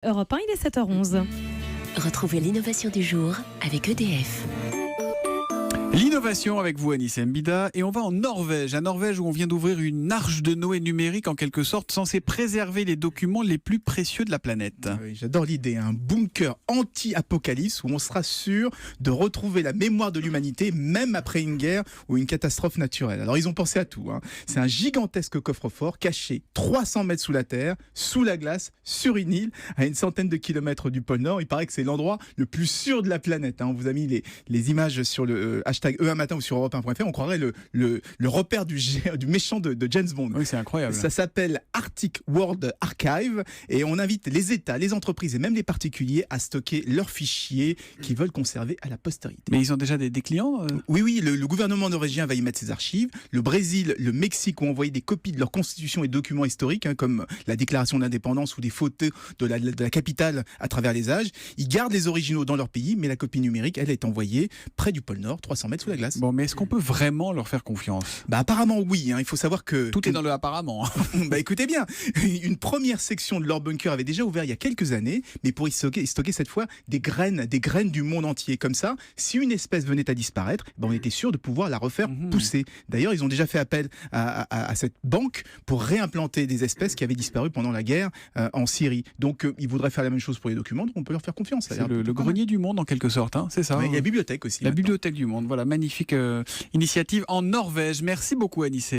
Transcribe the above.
Europe 1, il est 7h11. Retrouvez l'innovation du jour avec EDF. L'innovation avec vous, Anissé Mbida, et on va en Norvège. À Norvège, où on vient d'ouvrir une arche de Noé numérique, en quelque sorte, censée préserver les documents les plus précieux de la planète. Oui, j'adore l'idée, un bunker anti-apocalypse où on sera sûr de retrouver la mémoire de l'humanité, même après une guerre ou une catastrophe naturelle. Alors, ils ont pensé à tout. C'est un gigantesque coffre-fort caché 300 mètres sous la terre, sous la glace, sur une île, à une centaine de kilomètres du pôle Nord. Il paraît que c'est l'endroit le plus sûr de la planète. On vous a mis les images sur le hashtag E1matin ou sur Europe1.fr. On croirait le repère du méchant de James Bond. Oui, c'est incroyable. Ça s'appelle Arctic World Archive et on invite les États, les entreprises et même les particuliers à stocker leurs fichiers qu'ils veulent conserver à la postérité. Mais ils ont déjà des clients Oui, le gouvernement norvégien va y mettre ses archives. Le Brésil, le Mexique ont envoyé des copies de leur constitution et documents historiques, comme la déclaration d'indépendance ou des photos de la capitale à travers les âges. Ils gardent les originaux dans leur pays, mais la copie numérique, elle est envoyée près du pôle Nord, 300 mètres sous la glace. Bon, mais est-ce qu'on peut vraiment leur faire confiance ? Apparemment oui, il faut savoir que... Tout est dans le apparemment. Écoutez bien, une première section de leur bunker avait déjà ouvert il y a quelques années, mais pour y stocker cette fois des graines du monde entier. Comme ça, si une espèce venait à disparaître, on était sûr de pouvoir la refaire pousser. D'ailleurs, ils ont déjà fait appel à cette banque pour réimplanter des espèces qui avaient disparu pendant la guerre en Syrie. Donc, ils voudraient faire la même chose pour les documents, donc on peut leur faire confiance. C'est le grenier du monde en quelque sorte, c'est ça. Oui, il y a la bibliothèque aussi. La bibliothèque du monde, voilà, magnifique initiative en Norvège. Merci beaucoup, Anissé.